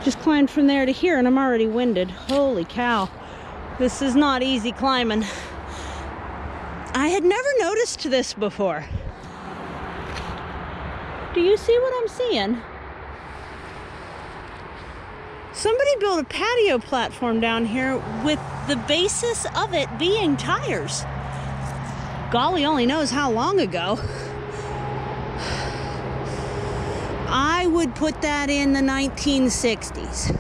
Just climbed from there to here and I'm already winded. Holy cow. This is not easy climbing. I had never noticed this before. Do you see what I'm seeing? Somebody built a patio platform down here with the basis of it being tires. Golly only knows how long ago. I would put that in the 1960s.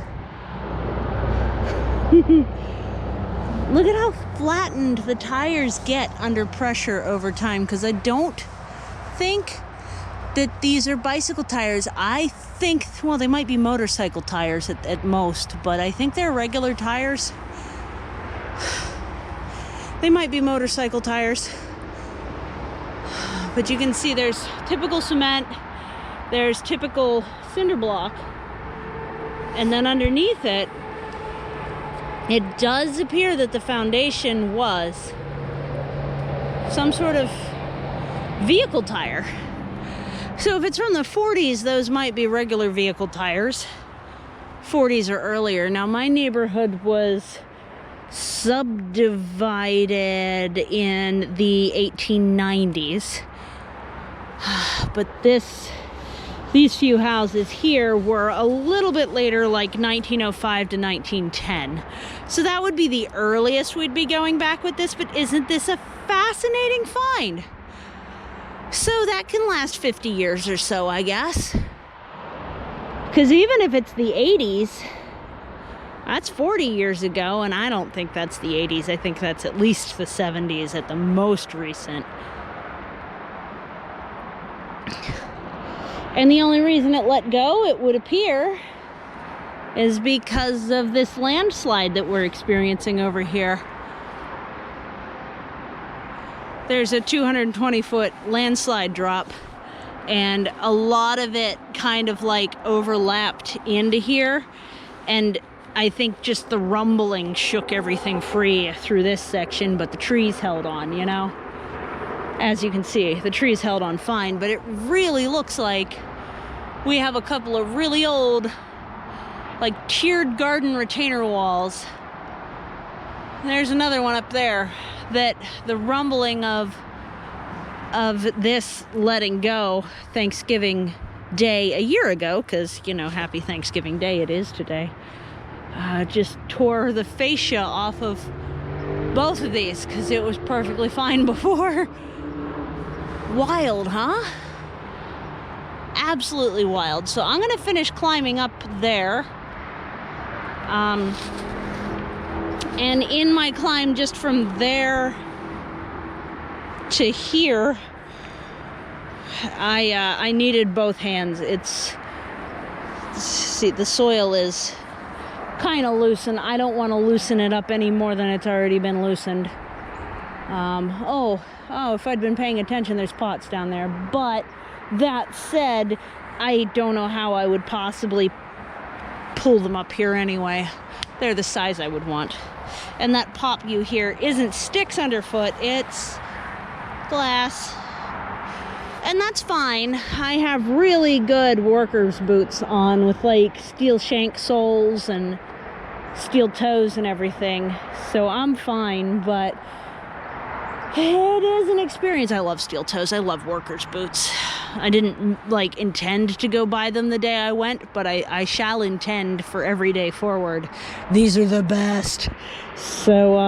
Look at how flattened the tires get under pressure over time, because I don't think that these are bicycle tires. I think, well, they might be motorcycle tires at most, but I think they're regular tires. They might be motorcycle tires. But you can see there's typical cement, there's typical cinder block, and then underneath it, it does appear that the foundation was some sort of vehicle tire. So if it's from the 40s, those might be regular vehicle tires. 40s or earlier. Now, my neighborhood was subdivided in the 1890s. But these few houses here were a little bit later, like 1905 to 1910. So that would be the earliest we'd be going back with this, but isn't this a fascinating find? So that can last 50 years or so, I guess. Because even if it's the 80s, that's 40 years ago, and I don't think that's the 80s. I think that's at least the 70s at the most recent. And the only reason it let go, it would appear, is because of this landslide that we're experiencing over here. There's a 220-foot landslide drop, and a lot of it kind of like overlapped into here, and I think just the rumbling shook everything free through this section, but the trees held on, you know? As you can see, the trees held on fine, but it really looks like we have a couple of really old, like, tiered garden retainer walls. And there's another one up there that the rumbling of this letting go Thanksgiving Day a year ago, because, you know, happy Thanksgiving Day it is today, just tore the fascia off of both of these, because it was perfectly fine before. Wild, huh? Absolutely wild. So I'm gonna finish climbing up there. And in my climb just from there to here, I needed both hands. See, the soil is kind of loose, and I don't want to loosen it up any more than it's already been loosened. Oh, if I'd been paying attention, there's pots down there. But that said, I don't know how I would possibly pull them up here anyway. They're the size I would want. And that pop you hear isn't sticks underfoot, it's glass. And that's fine. I have really good workers' boots on with like steel shank soles and steel toes and everything. So I'm fine, but it is an experience. I love steel toes. I love workers' boots. I didn't like intend to go buy them the day I went, but I shall intend for every day forward. These are the best. So,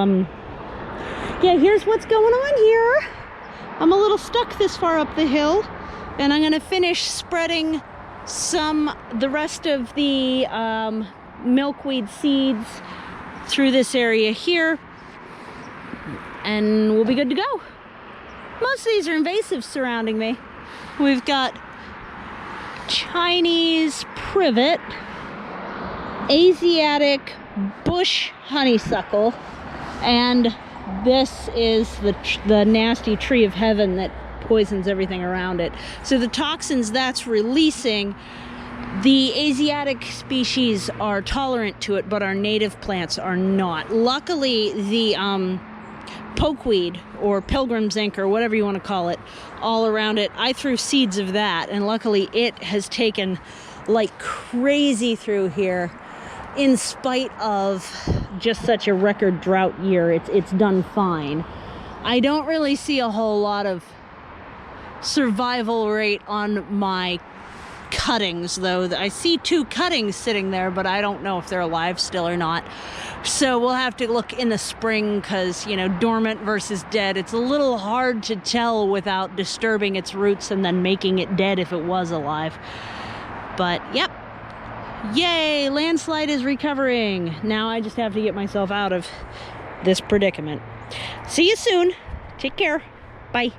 yeah, here's what's going on here. I'm a little stuck this far up the hill, and I'm going to finish spreading the rest of the milkweed seeds through this area here, and we'll be good to go. Most of these are invasives surrounding me. We've got Chinese privet, Asiatic bush honeysuckle, and this is the nasty tree of heaven that poisons everything around it. So the toxins that's releasing, the Asiatic species are tolerant to it, but our native plants are not. Luckily, the pokeweed or pilgrim's ink or whatever you want to call it, all around it, I threw seeds of that, and luckily it has taken like crazy through here. in spite of just such a record drought year, it's done fine. I don't really see a whole lot of survival rate on my cuttings, though. I see 2 cuttings sitting there, but I don't know if they're alive still or not. So we'll have to look in the spring, because, you know, dormant versus dead, it's a little hard to tell without disturbing its roots and then making it dead if it was alive. But yep, yay, landslide is recovering. Now I just have to get myself out of this predicament. See you soon. Take care. Bye.